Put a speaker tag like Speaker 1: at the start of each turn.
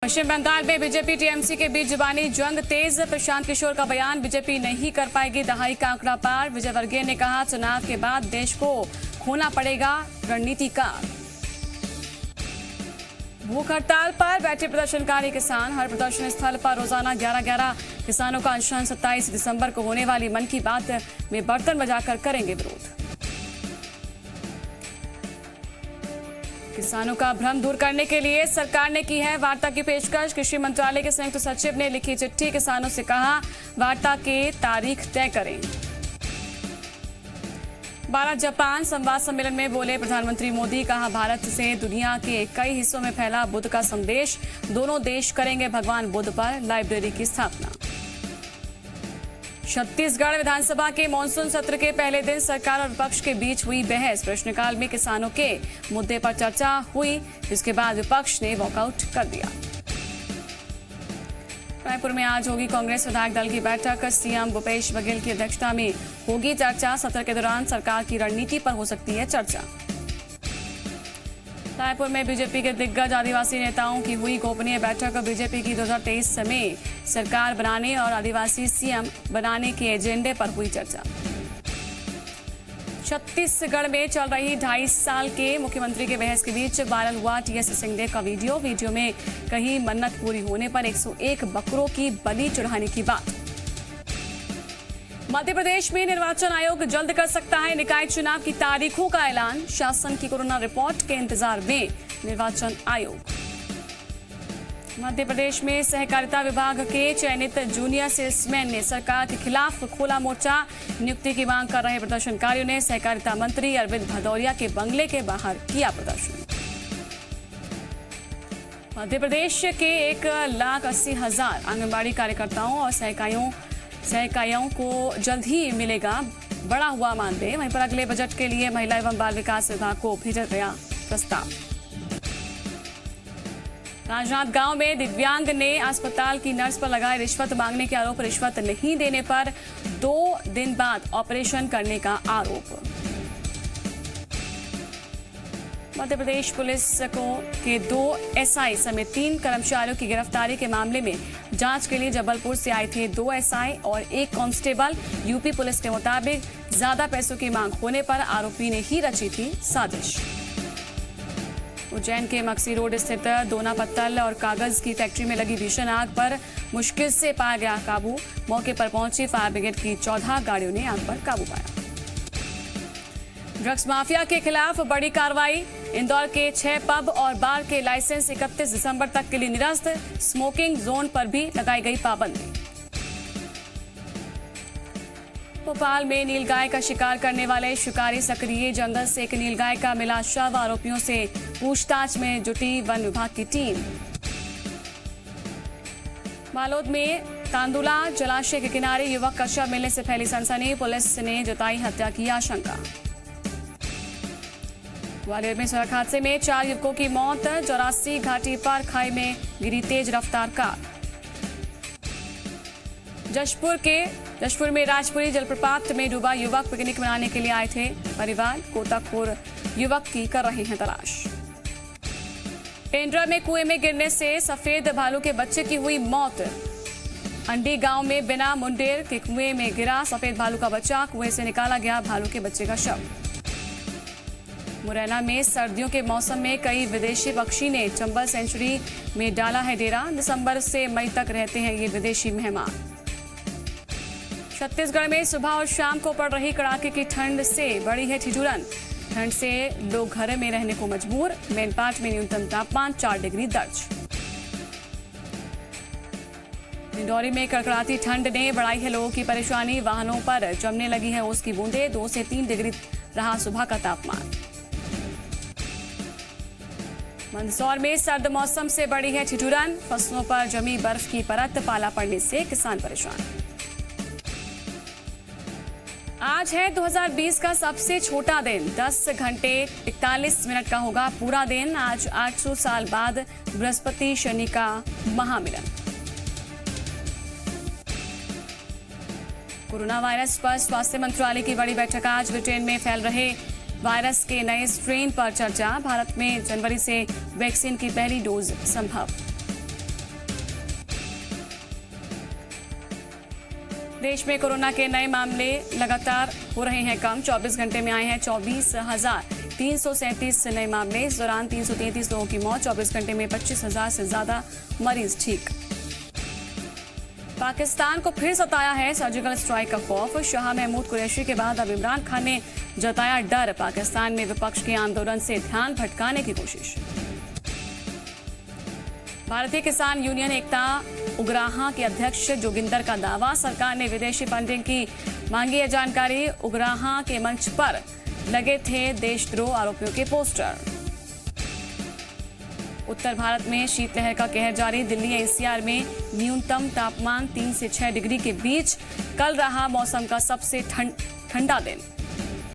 Speaker 1: पश्चिम बंगाल में BJP TMC के बीच जुबानी जंग तेज। प्रशांत किशोर का बयान, बीजेपी नहीं कर पाएगी दहाई का आंकड़ा पार। विजयवर्गीय ने कहा, चुनाव के बाद देश को खोना पड़ेगा रणनीतिकार। भूख हड़ताल पर बैठे प्रदर्शनकारी किसान। हर प्रदर्शन स्थल पर रोजाना 11-11 किसानों का अनशन। 27 दिसंबर को होने वाली मन की बात में बर्तन बजाकर करेंगे विरोध। किसानों का भ्रम दूर करने के लिए सरकार ने की है वार्ता की पेशकश। कृषि मंत्रालय के संयुक्त सचिव ने लिखी चिट्ठी, किसानों से कहा वार्ता के तारीख तय करें। भारत जापान संवाद सम्मेलन में बोले प्रधानमंत्री मोदी, कहा भारत से दुनिया के कई हिस्सों में फैला बुद्ध का संदेश। दोनों देश करेंगे भगवान बुद्ध पर लाइब्रेरी की स्थापना। छत्तीसगढ़ विधानसभा के मानसून सत्र के पहले दिन सरकार और विपक्ष के बीच हुई बहस। प्रश्नकाल में किसानों के मुद्दे पर चर्चा हुई, जिसके बाद विपक्ष ने वॉकआउट कर दिया। रायपुर में आज होगी कांग्रेस विधायक दल की बैठक। सीएम भूपेश बघेल की अध्यक्षता में होगी चर्चा। सत्र के दौरान सरकार की रणनीति पर हो सकती है चर्चा। रायपुर में बीजेपी के दिग्गज आदिवासी नेताओं की हुई गोपनीय बैठक। बीजेपी की 2023 में सरकार बनाने और आदिवासी सीएम बनाने के एजेंडे पर हुई चर्चा। छत्तीसगढ़ में चल रही 2.5 साल के मुख्यमंत्री के बहस के बीच वायरल हुआ टीएस सिंहदेव का वीडियो में कहीं मन्नत पूरी होने पर 101 बकरों की बलि चढ़ाने की बात। मध्य प्रदेश में निर्वाचन आयोग जल्द कर सकता है निकाय चुनाव की तारीखों का ऐलान। शासन की कोरोना रिपोर्ट के इंतजार में निर्वाचन आयोग। मध्य प्रदेश में सहकारिता विभाग के चयनित जूनियर सेल्समैन ने सरकार के खिलाफ खोला मोर्चा। नियुक्ति की मांग कर रहे प्रदर्शनकारियों ने सहकारिता मंत्री अरविंद भदौरिया के बंगले के बाहर किया प्रदर्शन। मध्य प्रदेश के 1,80,000 आंगनबाड़ी कार्यकर्ताओं और सहकारियों को जल्द ही मिलेगा बड़ा हुआ मानदेय। वहीं पर अगले बजट के लिए महिला एवं बाल विकास विभाग को भेजा गया प्रस्ताव। राजनांदगांव में दिव्यांग ने अस्पताल की नर्स पर लगाए रिश्वत मांगने के आरोप। रिश्वत नहीं देने पर 2 दिन बाद ऑपरेशन करने का आरोप। मध्य प्रदेश पुलिस के 2 एसआई समेत 3 कर्मचारियों की गिरफ्तारी के मामले में जांच के लिए जबलपुर से आए थे 2 एसआई और 1 कांस्टेबल। यूपी पुलिस के मुताबिक ज्यादा पैसों की मांग होने पर आरोपी ने ही रची थी साजिश। उज्जैन के मक्सी रोड स्थित दोना पत्तल और कागज की फैक्ट्री में लगी भीषण आग पर मुश्किल से पाया गया काबू। मौके पर पहुंची फायर ब्रिगेड की 14 गाड़ियों ने आग पर काबू पाया। ड्रग्स माफिया के खिलाफ बड़ी कार्रवाई। इंदौर के 6 पब और बार के लाइसेंस 31 दिसंबर तक के लिए निरस्त। स्मोकिंग जोन पर भी लगाई गई पाबंदी। भोपाल में नीलगाय का शिकार करने वाले शिकारी सक्रिय। जंगल से एक नीलगाय का मिला शव। आरोपियों से पूछताछ में जुटी वन विभाग की टीम। बालोद में तांदुला जलाशय के किनारे युवक का शव मिलने से फैली सनसनी। पुलिस ने जताई हत्या की आशंका। ग्वालियर में सड़क हादसे में 4 युवकों की मौत। 84 घाटी पर खाई में गिरी तेज रफ्तार कार। जशपुर में राजपुरी जलप्रपात में डूबा युवक। पिकनिक मनाने के लिए आए थे परिवार। गोताखोर युवक की कर रहे हैं तलाश। पेंड्रा में कुएं में गिरने से सफेद भालू के बच्चे की हुई मौत। अंडी गांव में बिना मुंडेर के कुएं में गिरा सफेद भालू का बच्चा। कुएं से निकाला गया भालू के बच्चे का शव। मुरैना में सर्दियों के मौसम में कई विदेशी पक्षी ने चंबल सेंचुरी में डाला है डेरा। दिसंबर से मई तक रहते हैं ये विदेशी मेहमान। छत्तीसगढ़ में सुबह और शाम को पड़ रही कड़ाके की ठंड से बढ़ी है ठिठुरन। ठंड से लोग घर में रहने को मजबूर। मैनपाट में न्यूनतम तापमान 4 डिग्री दर्ज। डिंडौरी में कड़कड़ाती ठंड ने बढ़ाई है लोगों की परेशानी। वाहनों पर जमने लगी है ओस की बूंदें। 2 से 3 डिग्री रहा सुबह का तापमान। मंदसौर में सर्द मौसम से बढ़ी है ठिठुरन। फसलों पर जमी बर्फ की परत। पाला पड़ने से किसान परेशान। आज है 2020 का सबसे छोटा दिन। 10 घंटे 41 मिनट का होगा पूरा दिन। आज 800 साल बाद बृहस्पति शनि का महामिलन। कोरोना वायरस पर स्वास्थ्य मंत्रालय की बड़ी बैठक आज। ब्रिटेन में फैल रहे वायरस के नए स्ट्रेन पर चर्चा। भारत में जनवरी से वैक्सीन की पहली डोज संभव। देश में कोरोना के नए मामले लगातार हो रहे हैं कम। 24 घंटे में आए हैं 24,337 नए मामले। इस दौरान 333 लोगों की मौत। 24 घंटे में 25,000 से ज्यादा मरीज ठीक। पाकिस्तान को फिर सताया है सर्जिकल स्ट्राइक का खौफ। शाह महमूद कुरैशी के बाद अब इमरान खान ने जताया डर। पाकिस्तान में विपक्ष के आंदोलन से ध्यान भटकाने की कोशिश। भारतीय किसान यूनियन एकता उग्राहां के अध्यक्ष जोगिंदर का दावा, सरकार ने विदेशी फंडिंग की मांगी है जानकारी। उग्राहां के मंच पर लगे थे देशद्रोह आरोपियों के पोस्टर। उत्तर भारत में शीतलहर का कहर जारी। दिल्ली एनसीआर में न्यूनतम तापमान 3 से 6 डिग्री के बीच। कल रहा मौसम का सबसे ठंडा दिन।